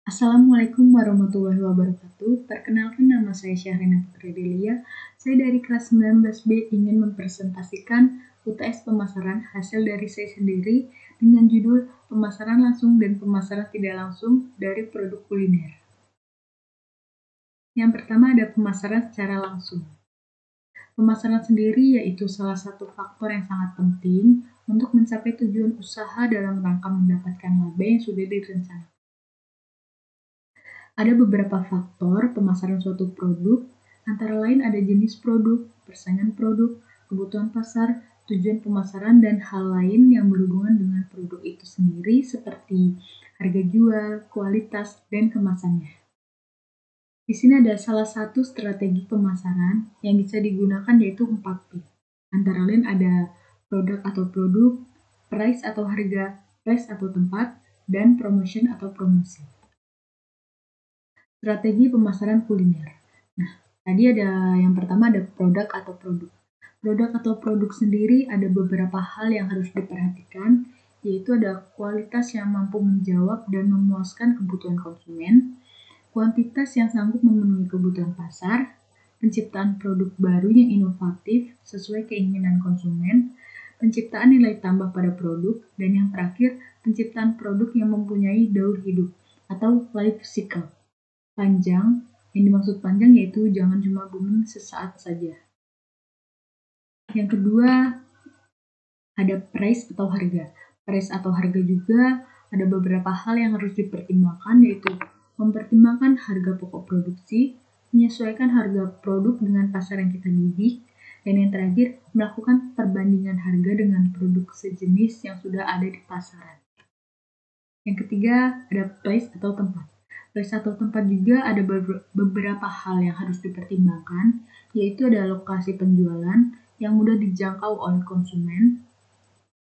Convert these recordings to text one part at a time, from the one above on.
Assalamualaikum warahmatullahi wabarakatuh. Perkenalkan nama saya Syahrina Putri Delia. Saya dari kelas 19B ingin mempresentasikan UTS pemasaran hasil dari saya sendiri dengan judul Pemasaran Langsung dan Pemasaran Tidak Langsung dari Produk Kuliner. Yang pertama ada pemasaran secara langsung. Pemasaran sendiri yaitu salah satu faktor yang sangat penting untuk mencapai tujuan usaha dalam rangka mendapatkan laba yang sudah direncanakan. Ada beberapa faktor pemasaran suatu produk, antara lain ada jenis produk, persaingan produk, kebutuhan pasar, tujuan pemasaran, dan hal lain yang berhubungan dengan produk itu sendiri seperti harga jual, kualitas, dan kemasannya. Di sini ada salah satu strategi pemasaran yang bisa digunakan yaitu 4P. Antara lain ada produk atau produk, price atau harga, place atau tempat, dan promotion atau promosi. Strategi pemasaran kuliner. Nah, tadi ada yang pertama ada produk atau produk. Produk atau produk sendiri ada beberapa hal yang harus diperhatikan, yaitu ada kualitas yang mampu menjawab dan memuaskan kebutuhan konsumen, kuantitas yang sanggup memenuhi kebutuhan pasar, penciptaan produk baru yang inovatif sesuai keinginan konsumen, penciptaan nilai tambah pada produk, dan yang terakhir, penciptaan produk yang mempunyai daur hidup atau life cycle. Panjang, yang dimaksud panjang yaitu jangan cuma booming sesaat saja. Yang kedua, ada price atau harga. Price atau harga juga ada beberapa hal yang harus dipertimbangkan, yaitu mempertimbangkan harga pokok produksi, menyesuaikan harga produk dengan pasar yang kita bidik, dan yang terakhir, melakukan perbandingan harga dengan produk sejenis yang sudah ada di pasaran. Yang ketiga, ada place atau tempat. Place atau tempat juga ada beberapa hal yang harus dipertimbangkan, yaitu ada lokasi penjualan yang mudah dijangkau oleh konsumen,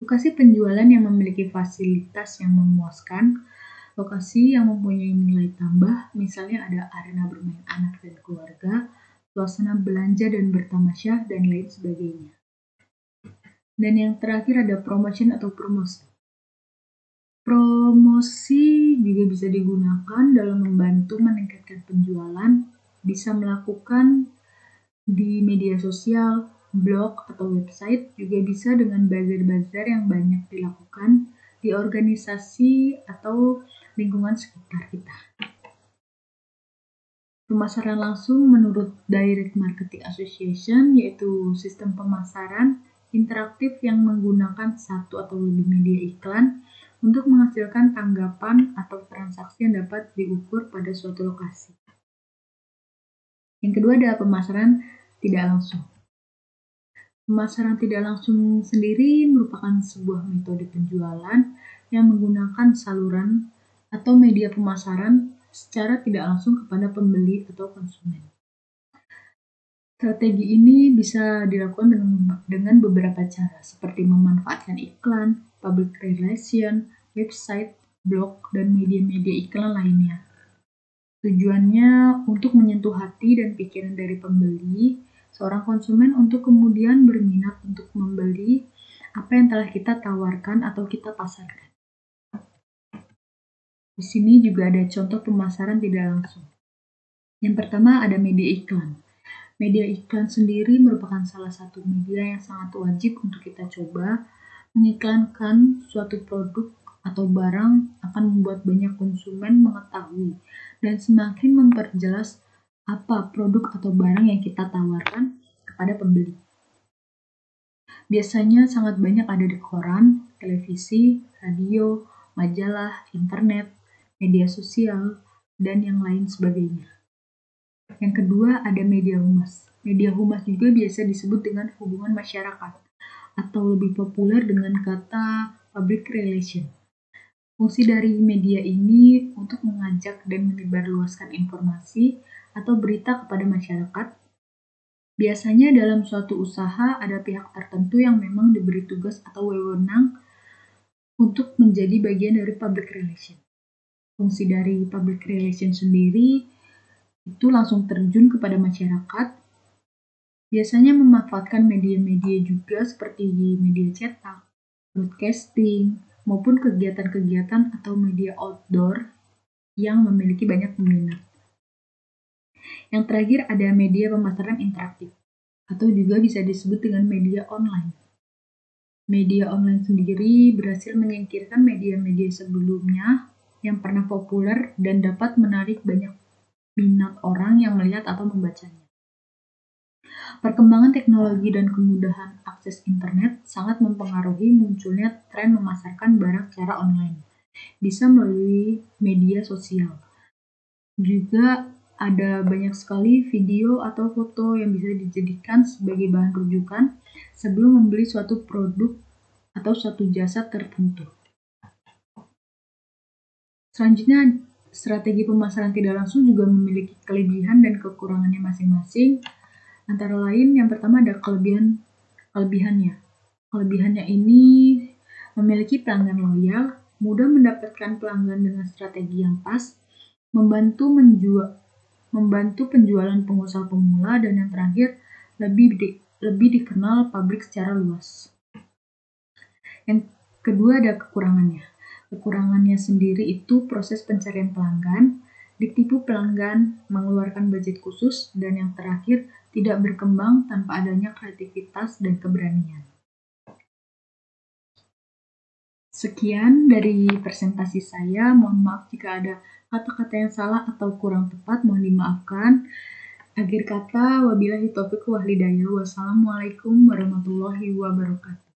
lokasi penjualan yang memiliki fasilitas yang memuaskan, lokasi yang mempunyai nilai tambah, misalnya ada arena bermain anak dan keluarga, suasana belanja dan bertamasya, dan lain sebagainya. Dan yang terakhir ada promotion atau promosi. Promosi juga bisa digunakan dalam membantu meningkatkan penjualan, bisa melakukan di media sosial, blog, atau website, juga bisa dengan bazar-bazar yang banyak dilakukan di organisasi atau lingkungan sekitar kita. Pemasaran langsung menurut Direct Marketing Association yaitu sistem pemasaran interaktif yang menggunakan satu atau lebih media iklan untuk menghasilkan tanggapan atau transaksi yang dapat diukur pada suatu lokasi. Yang kedua adalah pemasaran tidak langsung. Pemasaran tidak langsung sendiri merupakan sebuah metode penjualan yang menggunakan saluran atau media pemasaran secara tidak langsung kepada pembeli atau konsumen. Strategi ini bisa dilakukan dengan beberapa cara, seperti memanfaatkan iklan, public relation, website, blog, dan media-media iklan lainnya. Tujuannya untuk menyentuh hati dan pikiran dari pembeli, seorang konsumen untuk kemudian berminat untuk membeli apa yang telah kita tawarkan atau kita pasarkan. Di sini juga ada contoh pemasaran tidak langsung. Yang pertama ada media iklan. Media iklan sendiri merupakan salah satu media yang sangat wajib untuk kita coba. Mengiklankan suatu produk atau barang akan membuat banyak konsumen mengetahui dan semakin memperjelas apa produk atau barang yang kita tawarkan kepada pembeli. Biasanya sangat banyak ada di koran, televisi, radio, majalah, internet, media sosial, dan yang lain sebagainya. Yang kedua ada media humas. Media humas juga biasa disebut dengan hubungan masyarakat atau lebih populer dengan kata public relation. Fungsi dari media ini untuk mengajak dan menyebarluaskan informasi atau berita kepada masyarakat. Biasanya dalam suatu usaha ada pihak tertentu yang memang diberi tugas atau wewenang untuk menjadi bagian dari public relation. Fungsi dari public relation sendiri itu langsung terjun kepada masyarakat, biasanya memanfaatkan media-media juga seperti media cetak, broadcasting, maupun kegiatan-kegiatan atau media outdoor yang memiliki banyak peminat. Yang terakhir ada media pemasaran interaktif, atau juga bisa disebut dengan media online. Media online sendiri berhasil menyingkirkan media-media sebelumnya yang pernah populer dan dapat menarik banyak minat orang yang melihat atau membacanya. Perkembangan teknologi dan kemudahan akses internet sangat mempengaruhi munculnya tren memasarkan barang secara online. Bisa melalui media sosial. Juga ada banyak sekali video atau foto yang bisa dijadikan sebagai bahan rujukan sebelum membeli suatu produk atau suatu jasa tertentu. Selanjutnya, strategi pemasaran tidak langsung juga memiliki kelebihan dan kekurangannya masing-masing. Antara lain, yang pertama ada kelebihannya. Kelebihannya ini memiliki pelanggan loyal, mudah mendapatkan pelanggan dengan strategi yang pas, membantu penjualan pengusaha pemula, dan yang terakhir lebih dikenal publik secara luas. Yang kedua ada kekurangannya. Kekurangannya sendiri itu proses pencarian pelanggan, ditipu pelanggan, mengeluarkan budget khusus, dan yang terakhir tidak berkembang tanpa adanya kreativitas dan keberanian. Sekian dari presentasi saya. Mohon maaf jika ada kata-kata yang salah atau kurang tepat, mohon dimaafkan. Akhir kata, wabillahi taufiq wal hidayah. Wassalamualaikum warahmatullahi wabarakatuh.